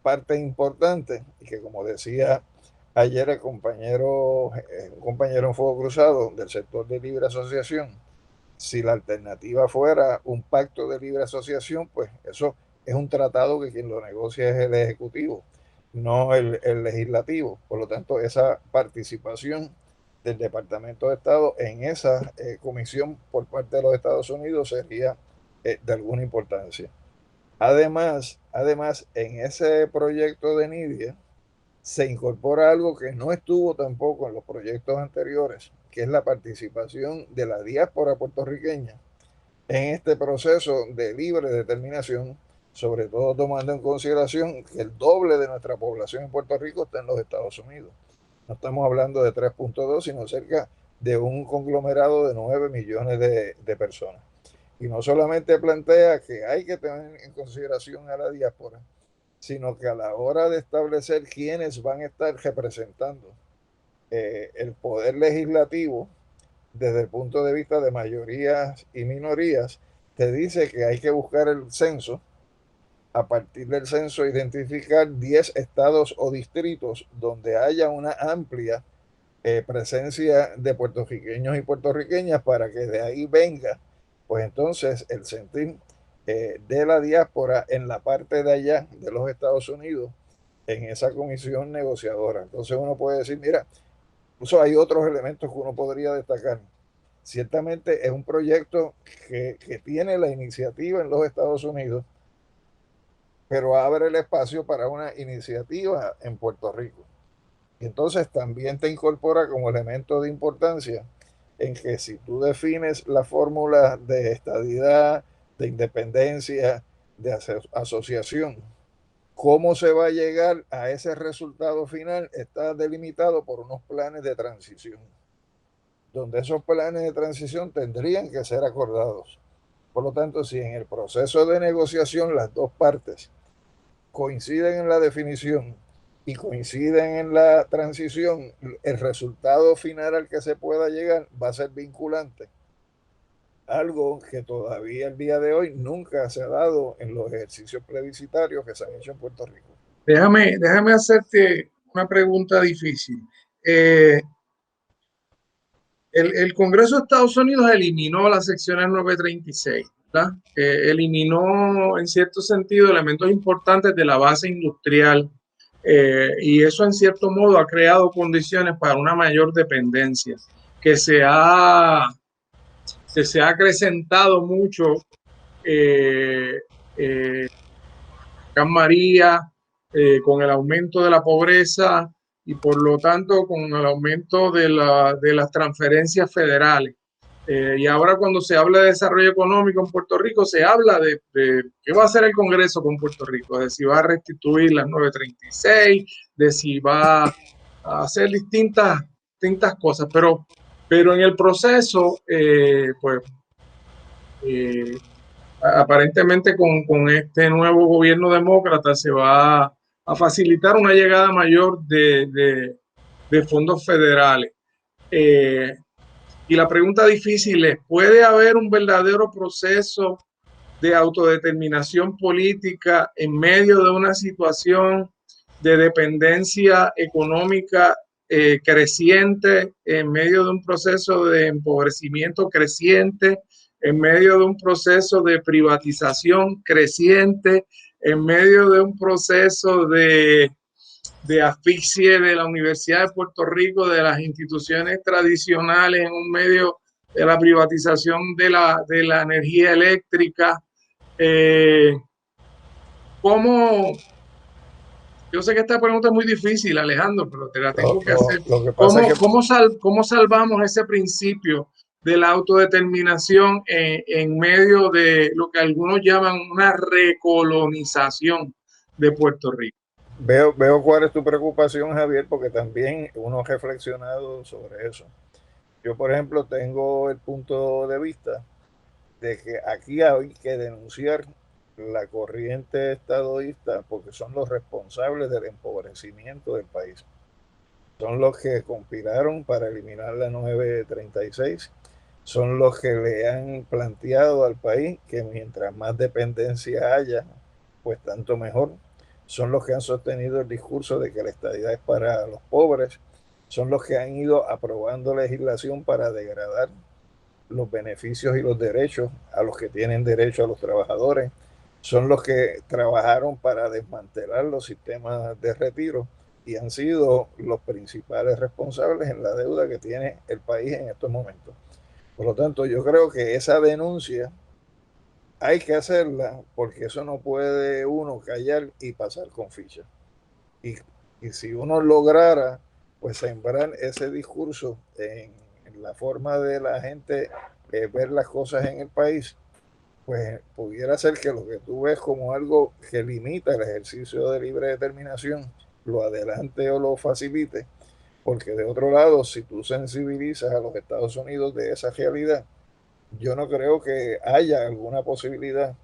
parte importante y que, como decía ayer el compañero, un compañero en Fuego Cruzado del sector de libre asociación, si la alternativa fuera un pacto de libre asociación, pues eso es un tratado que quien lo negocia es el Ejecutivo, no el Legislativo. Por lo tanto, esa participación del Departamento de Estado en esa comisión por parte de los Estados Unidos sería de alguna importancia. Además, en ese proyecto de NIDIA se incorpora algo que no estuvo tampoco en los proyectos anteriores, que es la participación de la diáspora puertorriqueña en este proceso de libre determinación, sobre todo tomando en consideración que el doble de nuestra población en Puerto Rico está en los Estados Unidos. No estamos hablando de 3.2, sino cerca de un conglomerado de 9 millones de personas. Y no solamente plantea que hay que tener en consideración a la diáspora, sino que a la hora de establecer quiénes van a estar representando el poder legislativo desde el punto de vista de mayorías y minorías, te dice que hay que buscar el censo, a partir del censo identificar 10 estados o distritos donde haya una amplia presencia de puertorriqueños y puertorriqueñas para que de ahí venga, pues entonces el sentir de la diáspora en la parte de allá de los Estados Unidos en esa comisión negociadora. Entonces uno puede decir, mira, incluso hay otros elementos que uno podría destacar. Ciertamente es un proyecto que tiene la iniciativa en los Estados Unidos, pero abre el espacio para una iniciativa en Puerto Rico. Y entonces también te incorpora como elemento de importancia en que si tú defines la fórmula de estadidad, de independencia, de asociación, cómo se va a llegar a ese resultado final está delimitado por unos planes de transición, donde esos planes de transición tendrían que ser acordados. Por lo tanto, si en el proceso de negociación las dos partes coinciden en la definición y coinciden en la transición, el resultado final al que se pueda llegar va a ser vinculante. Algo que todavía el día de hoy nunca se ha dado en los ejercicios plebiscitarios que se han hecho en Puerto Rico. Déjame hacerte una pregunta difícil. El Congreso de Estados Unidos eliminó las secciones 936, ¿verdad? Eliminó en cierto sentido elementos importantes de la base industrial y eso en cierto modo ha creado condiciones para una mayor dependencia que se ha acrecentado mucho Can María, con el aumento de la pobreza y por lo tanto con el aumento de las transferencias federales. Y ahora cuando se habla de desarrollo económico en Puerto Rico, se habla de qué va a hacer el Congreso con Puerto Rico, de si va a restituir las 936, de si va a hacer distintas cosas, pero en el proceso, pues aparentemente con este nuevo gobierno demócrata se va a facilitar una llegada mayor de fondos federales. Y la pregunta difícil es, ¿puede haber un verdadero proceso de autodeterminación política en medio de una situación de dependencia económica creciente, en medio de un proceso de empobrecimiento creciente, en medio de un proceso de privatización creciente, en medio de un proceso de asfixia de la Universidad de Puerto Rico, de las instituciones tradicionales, en un medio de la privatización de la energía eléctrica? ¿Cómo? Yo sé que esta pregunta es muy difícil, Alejandro, pero te la tengo que hacer. Lo que pasa es que ¿Cómo salvamos ese principio de la autodeterminación en medio de lo que algunos llaman una recolonización de Puerto Rico? veo cuál es tu preocupación, Javier, porque también uno ha reflexionado sobre eso. Yo, por ejemplo, tengo el punto de vista de que aquí hay que denunciar la corriente estadista porque son los responsables del empobrecimiento del país. Son los que conspiraron para eliminar la 936, son los que le han planteado al país que mientras más dependencia haya, pues tanto mejor. Son los que han sostenido el discurso de que la estadidad es para los pobres, son los que han ido aprobando legislación para degradar los beneficios y los derechos a los que tienen derecho a los trabajadores, son los que trabajaron para desmantelar los sistemas de retiro y han sido los principales responsables en la deuda que tiene el país en estos momentos. Por lo tanto, yo creo que esa denuncia hay que hacerla porque eso no puede uno callar y pasar con ficha. Y, y si uno lograra pues sembrar ese discurso en la forma de la gente ver las cosas en el país, pues pudiera ser que lo que tú ves como algo que limita el ejercicio de libre determinación lo adelante o lo facilite, porque de otro lado, si tú sensibilizas a los Estados Unidos de esa realidad, yo no creo que haya alguna posibilidad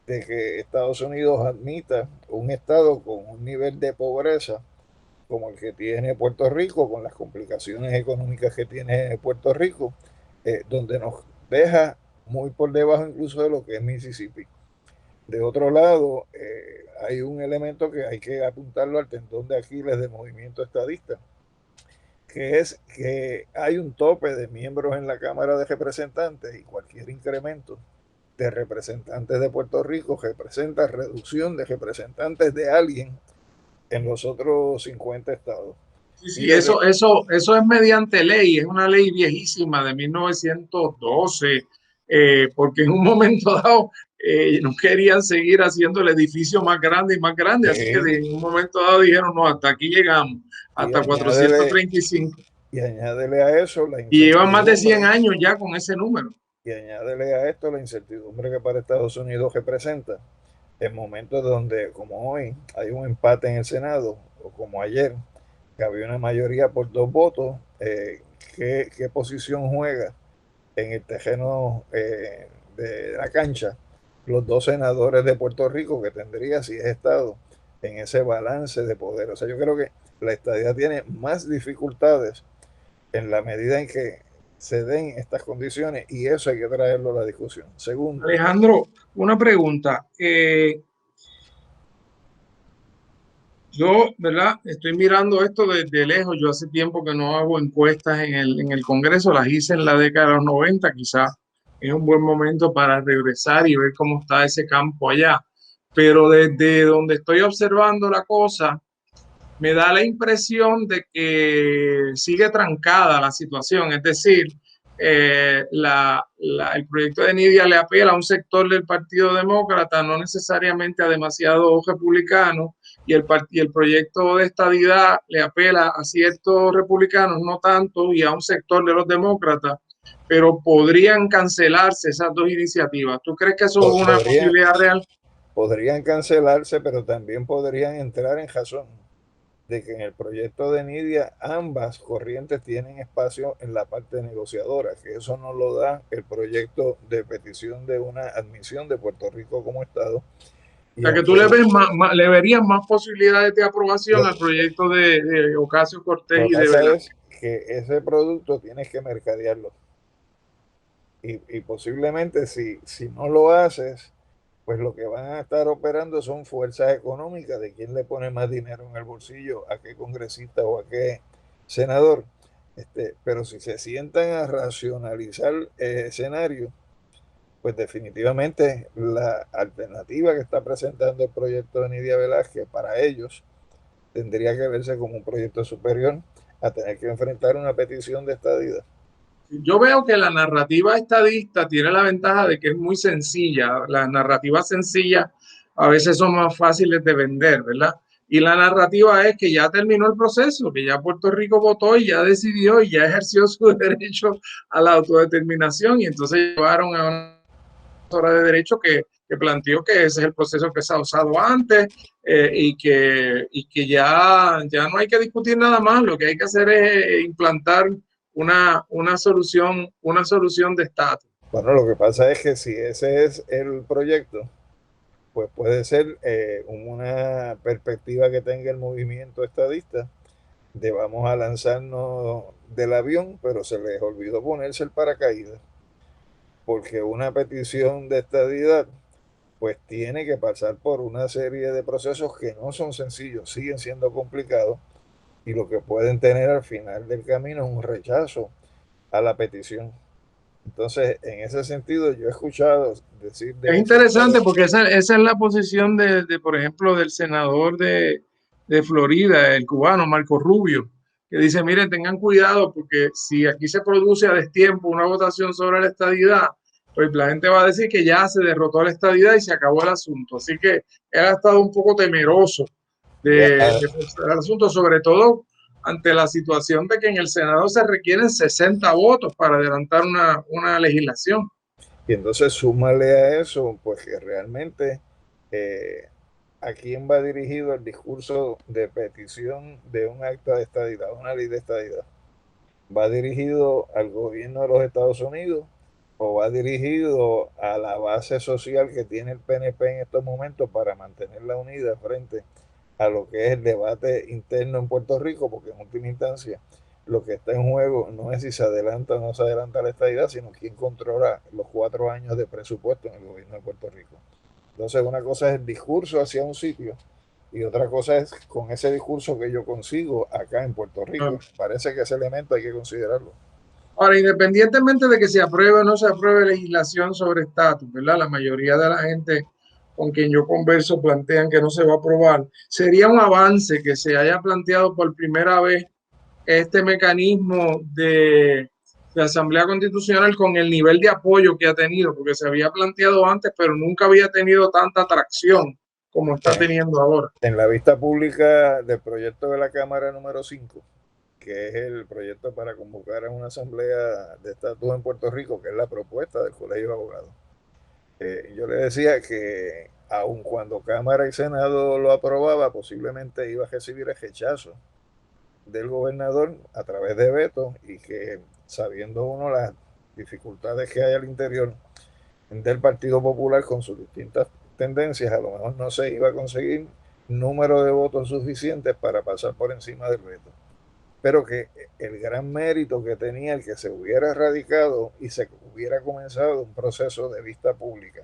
de que Estados Unidos admita un estado con un nivel de pobreza como el que tiene Puerto Rico, con las complicaciones económicas que tiene Puerto Rico, donde nos deja muy por debajo incluso de lo que es Mississippi. De otro lado, hay un elemento que hay que apuntarlo al tendón de Aquiles del movimiento estadista, que es que hay un tope de miembros en la Cámara de Representantes y cualquier incremento de representantes de Puerto Rico representa reducción de representantes de alguien en los otros 50 estados. Sí, eso es mediante ley, es una ley viejísima de 1912, porque en un momento dado no querían seguir haciendo el edificio más grande y más grande, así que en un momento dado dijeron, no, hasta aquí llegamos, hasta 435. Y añádele a eso la y llevan más de 100 años ya con ese número. Y añádele a esto la incertidumbre que para Estados Unidos representa en momentos donde, como hoy, hay un empate en el Senado, o como ayer, que había una mayoría por 2 votos, ¿qué posición juega en el terreno de la cancha los 2 senadores de Puerto Rico que tendría, si es Estado, en ese balance de poder? O sea, yo creo que la estadía tiene más dificultades en la medida en que se den estas condiciones, y eso hay que traerlo a la discusión. Segundo, Alejandro, una pregunta. Yo, ¿verdad? Estoy mirando esto desde lejos. Yo hace tiempo que no hago encuestas en el Congreso, las hice en la década de los 90, quizás es un buen momento para regresar y ver cómo está ese campo allá. Pero desde donde estoy observando la cosa, me da la impresión de que sigue trancada la situación. Es decir, el proyecto de Nidia le apela a un sector del Partido Demócrata, no necesariamente a demasiados republicanos, y el proyecto de estadidad le apela a ciertos republicanos, no tanto, y a un sector de los demócratas, pero podrían cancelarse esas 2 iniciativas. ¿Tú crees que eso es una posibilidad real? Podrían cancelarse, pero también podrían entrar en razón. de que en el proyecto de Nidia ambas corrientes tienen espacio en la parte negociadora, que eso no lo da el proyecto de petición de una admisión de Puerto Rico como Estado. O sea, que tú le verías más posibilidades de aprobación al proyecto de Ocasio-Cortez lo y que de pasa Velázquez. es que ese producto tienes que mercadearlo. Y posiblemente si no lo haces, pues lo que van a estar operando son fuerzas económicas de quién le pone más dinero en el bolsillo, a qué congresista o a qué senador. Pero si se sientan a racionalizar el escenario, pues definitivamente la alternativa que está presentando el proyecto de Nidia Velázquez para ellos tendría que verse como un proyecto superior a tener que enfrentar una petición de estadidad. Yo veo que la narrativa estadista tiene la ventaja de que es muy sencilla. Las narrativas sencillas a veces son más fáciles de vender, ¿verdad? Y la narrativa es que ya terminó el proceso, que ya Puerto Rico votó y ya decidió y ya ejerció su derecho a la autodeterminación y entonces llevaron a una hora de derecho que planteó que ese es el proceso que se ha usado antes y que ya no hay que discutir nada más, lo que hay que hacer es implantar una solución de estatus. Bueno, lo que pasa es que si ese es el proyecto, pues puede ser una perspectiva que tenga el movimiento estadista de vamos a lanzarnos del avión, pero se les olvidó ponerse el paracaídas, porque una petición de estadidad pues tiene que pasar por una serie de procesos que no son sencillos, siguen siendo complicados y lo que pueden tener al final del camino es un rechazo a la petición. Entonces, en ese sentido, yo he escuchado decir Es de interesante sectores. porque esa es la posición por ejemplo, del senador de Florida, el cubano Marco Rubio, que dice, miren, tengan cuidado porque si aquí se produce a destiempo una votación sobre la estadidad, pues la gente va a decir que ya se derrotó la estadidad y se acabó el asunto. Así que él ha estado un poco temeroso de forzar el asunto, sobre todo ante la situación de que en el Senado se requieren 60 votos para adelantar una legislación. Y entonces súmale a eso, pues que realmente eh, a quién va dirigido el discurso de petición de un acta de estadidad, una ley de estadidad. ¿Va dirigido al gobierno de los Estados Unidos o va dirigido a la base social que tiene el PNP en estos momentos para mantenerla unida frente a lo que es el debate interno en Puerto Rico? Porque en última instancia lo que está en juego no es si se adelanta o no se adelanta la estadidad, sino quién controla los 4 años de presupuesto en el gobierno de Puerto Rico. Entonces una cosa es el discurso hacia un sitio y otra cosa es con ese discurso que yo consigo acá en Puerto Rico. Parece que ese elemento hay que considerarlo. Ahora, independientemente de que se apruebe o no se apruebe legislación sobre estatus, ¿verdad? La mayoría de la gente con quien yo converso plantean que no se va a aprobar. Sería un avance que se haya planteado por primera vez este mecanismo de Asamblea Constitucional con el nivel de apoyo que ha tenido, porque se había planteado antes, pero nunca había tenido tanta atracción como está teniendo ahora. En la vista pública del proyecto de la Cámara número 5, que es el proyecto para convocar a una asamblea de estatus en Puerto Rico, que es la propuesta del Colegio de Abogados. Yo le decía que aun cuando Cámara y Senado lo aprobaba, posiblemente iba a recibir el rechazo del gobernador a través de veto y que sabiendo uno las dificultades que hay al interior del Partido Popular con sus distintas tendencias, a lo mejor no se iba a conseguir número de votos suficientes para pasar por encima del veto. Pero que el gran mérito que tenía el que se hubiera radicado y se hubiera comenzado un proceso de vista pública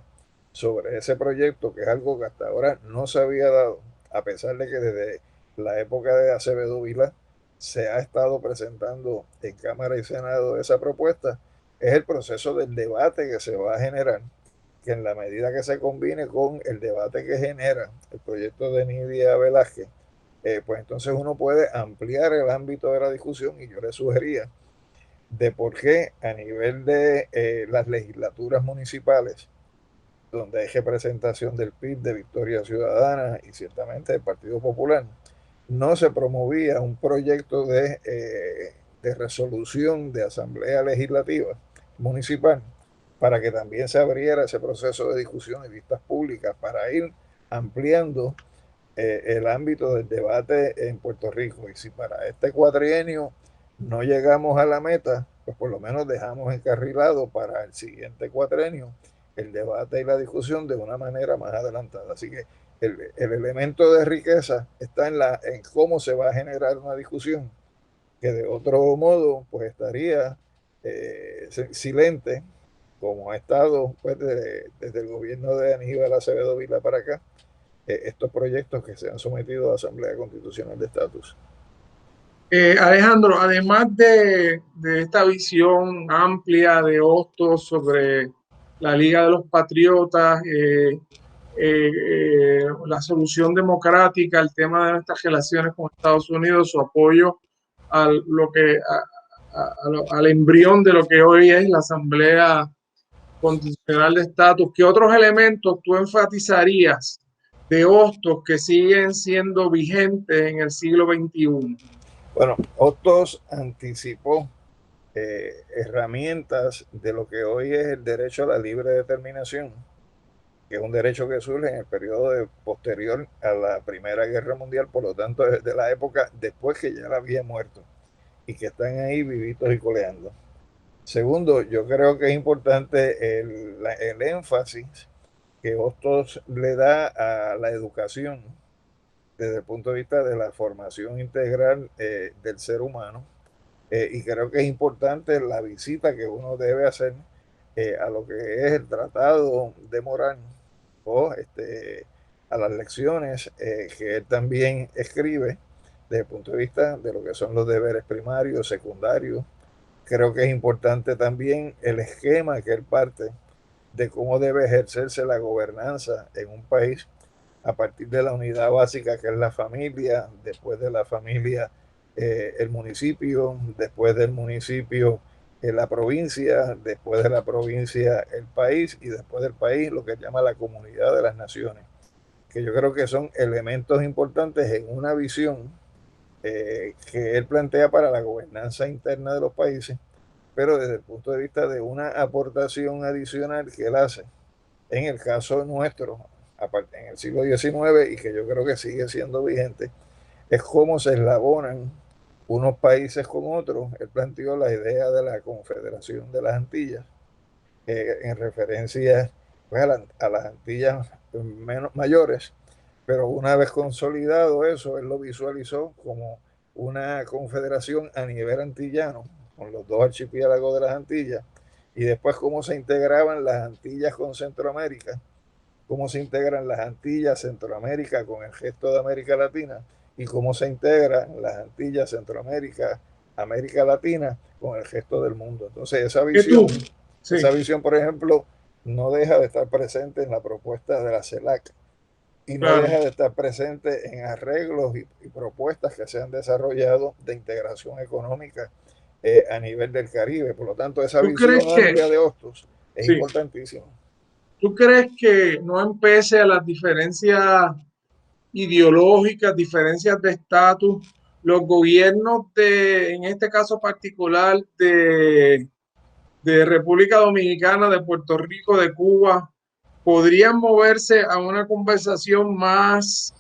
sobre ese proyecto, que es algo que hasta ahora no se había dado, a pesar de que desde la época de Acevedo Vilá se ha estado presentando en Cámara y Senado esa propuesta, es el proceso del debate que se va a generar, que en la medida que se combine con el debate que genera el proyecto de Nidia Velázquez, pues entonces uno puede ampliar el ámbito de la discusión y yo le sugería de por qué a nivel de las legislaturas municipales, donde hay representación del PIB, de Victoria Ciudadana y ciertamente del Partido Popular, no se promovía un proyecto de resolución de asamblea legislativa municipal para que también se abriera ese proceso de discusión y vistas públicas para ir ampliando el ámbito del debate en Puerto Rico. Y si para este cuatrienio no llegamos a la meta, pues por lo menos dejamos encarrilado para el siguiente cuatrienio el debate y la discusión de una manera más adelantada. Así que el elemento de riqueza está en cómo se va a generar una discusión, que de otro modo pues estaría silente, como ha estado pues, desde el gobierno de Aníbal Acevedo Vila para acá, estos proyectos que se han sometido a la Asamblea Constitucional de Estatus. Alejandro, además de esta visión amplia de Hostos sobre la Liga de los Patriotas, la solución democrática, el tema de nuestras relaciones con Estados Unidos, su apoyo al embrión de lo que hoy es la Asamblea Constitucional de Estatus, ¿qué otros elementos tú enfatizarías de Hostos que siguen siendo vigentes en el siglo XXI? Bueno, Hostos anticipó herramientas de lo que hoy es el derecho a la libre determinación, que es un derecho que surge en el periodo posterior a la Primera Guerra Mundial, por lo tanto, desde la época después que ya la había muerto y que están ahí vivitos y coleando. Segundo, yo creo que es importante el énfasis que Hostos le da a la educación desde el punto de vista de la formación integral del ser humano. Y creo que es importante la visita que uno debe hacer a lo que es el Tratado de Morán o a las lecciones que él también escribe desde el punto de vista de lo que son los deberes primarios, secundarios. Creo que es importante también el esquema que él parte de cómo debe ejercerse la gobernanza en un país a partir de la unidad básica que es la familia, después de la familia el municipio, después del municipio la provincia, después de la provincia el país y después del país lo que llama la comunidad de las naciones, que yo creo que son elementos importantes en una visión que él plantea para la gobernanza interna de los países, pero desde el punto de vista de una aportación adicional que él hace en el caso nuestro, en el siglo XIX, y que yo creo que sigue siendo vigente, es cómo se eslabonan unos países con otros. Él planteó la idea de la Confederación de las Antillas, en referencia pues, a las Antillas mayores, pero una vez consolidado eso, él lo visualizó como una confederación a nivel antillano, con los dos archipiélagos de las Antillas, y después cómo se integraban las Antillas con Centroamérica, cómo se integran las Antillas, Centroamérica con el resto de América Latina, y cómo se integran las Antillas, Centroamérica, América Latina con el resto del mundo. Entonces esa visión, por ejemplo, no deja de estar presente en la propuesta de la CELAC y no deja de estar presente en arreglos y propuestas que se han desarrollado de integración económica a nivel del Caribe. Por lo tanto, esa visión amplia de Hostos es importantísima. ¿Tú crees que no empece a las diferencias ideológicas, diferencias de estatus, los gobiernos en este caso particular de República Dominicana, de Puerto Rico, de Cuba, podrían moverse a una conversación más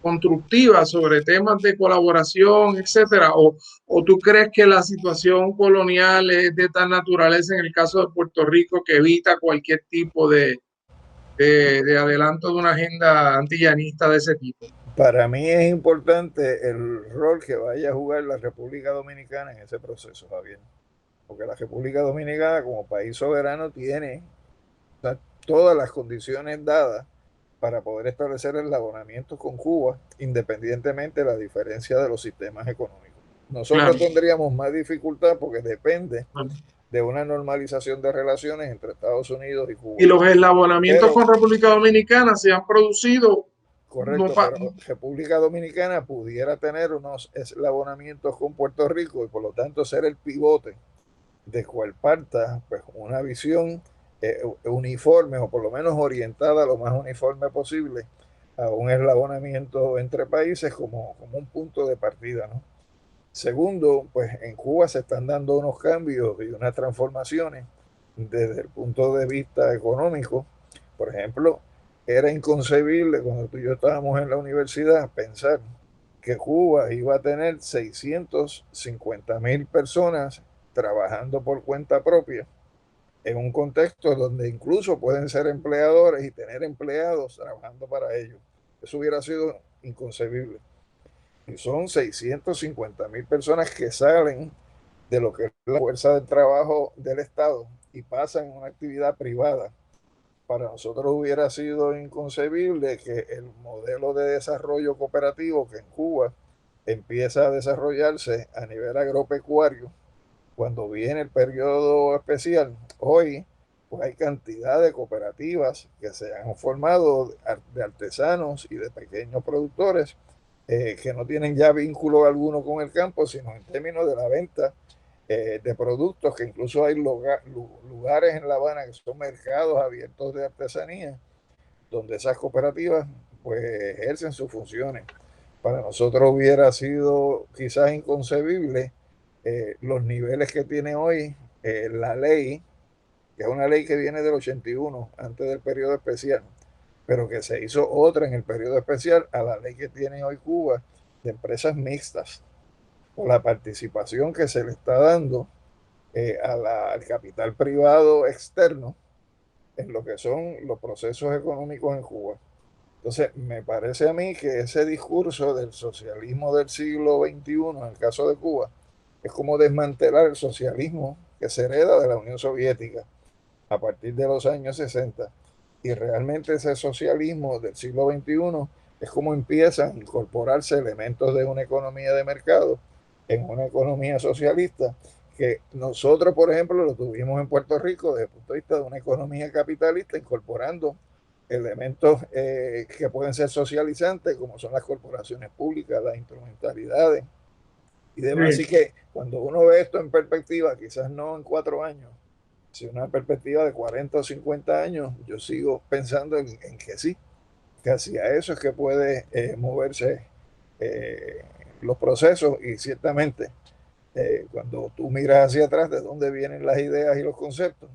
constructiva sobre temas de colaboración, etcétera? ¿O tú crees que la situación colonial es de tal naturaleza en el caso de Puerto Rico que evita cualquier tipo de adelanto de una agenda antillanista de ese tipo? Para mí es importante el rol que vaya a jugar la República Dominicana en ese proceso, Javier. Porque la República Dominicana como país soberano tiene todas las condiciones dadas para poder establecer eslabonamientos con Cuba, independientemente de la diferencia de los sistemas económicos. Nosotros tendríamos más dificultad porque depende de una normalización de relaciones entre Estados Unidos y Cuba. Y los eslabonamientos con República Dominicana se han producido. Correcto, pero República Dominicana pudiera tener unos eslabonamientos con Puerto Rico y por lo tanto ser el pivote de cual parta pues, una visión uniforme o por lo menos orientada lo más uniforme posible a un eslabonamiento entre países como un punto de partida, ¿no? Segundo, pues en Cuba se están dando unos cambios y unas transformaciones desde el punto de vista económico, Por ejemplo, era inconcebible cuando tú y yo estábamos en la universidad pensar que Cuba iba a tener 650,000 personas trabajando por cuenta propia en un contexto donde incluso pueden ser empleadores y tener empleados trabajando para ellos. Eso hubiera sido inconcebible. Y son 650,000 personas que salen de lo que es la fuerza del trabajo del Estado y pasan a una actividad privada. Para nosotros hubiera sido inconcebible que el modelo de desarrollo cooperativo que en Cuba empieza a desarrollarse a nivel agropecuario, cuando viene el periodo especial, hoy pues hay cantidad de cooperativas que se han formado de artesanos y de pequeños productores que no tienen ya vínculo alguno con el campo, sino en términos de la venta de productos, que incluso hay lugares en La Habana que son mercados abiertos de artesanía, donde esas cooperativas pues ejercen sus funciones. Para nosotros hubiera sido quizás inconcebible los niveles que tiene hoy la ley, que es una ley que viene del 81, antes del periodo especial, pero que se hizo otra en el periodo especial a la ley que tiene hoy Cuba de empresas mixtas, por la participación que se le está dando al capital privado externo en lo que son los procesos económicos en Cuba. Entonces, me parece a mí que ese discurso del socialismo del siglo XXI, en el caso de Cuba, es como desmantelar el socialismo que se hereda de la Unión Soviética a partir de los años 60. Y realmente ese socialismo del siglo XXI es como empiezan a incorporarse elementos de una economía de mercado en una economía socialista, que nosotros, por ejemplo, lo tuvimos en Puerto Rico desde el punto de vista de una economía capitalista, incorporando elementos que pueden ser socializantes, como son las corporaciones públicas, las instrumentalidades y demás. Así que cuando uno ve esto en perspectiva, quizás no en 4 años, sino en una perspectiva de 40 o 50 años, yo sigo pensando en que sí, que hacia eso es que puede moverse los procesos. Y ciertamente cuando tú miras hacia atrás de dónde vienen las ideas y los conceptos,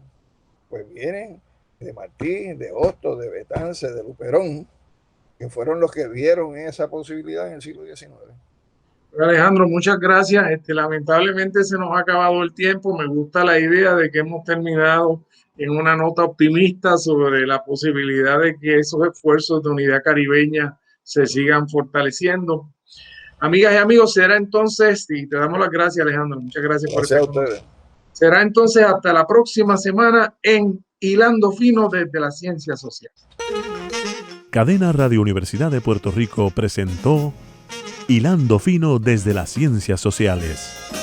pues vienen de Martí, de Hostos, de Betance, de Luperón, que fueron los que vieron esa posibilidad en el siglo XIX. Alejandro, muchas gracias. Lamentablemente se nos ha acabado el tiempo. Me gusta la idea de que hemos terminado en una nota optimista sobre la posibilidad de que esos esfuerzos de unidad caribeña se sigan fortaleciendo. Amigas y amigos, será entonces, y te damos las gracias, Alejandro. Muchas gracias por estar con nosotros. Será entonces hasta la próxima semana en Hilando Fino desde la Ciencia Social. Cadena Radio Universidad de Puerto Rico presentó Hilando Fino desde las Ciencias Sociales.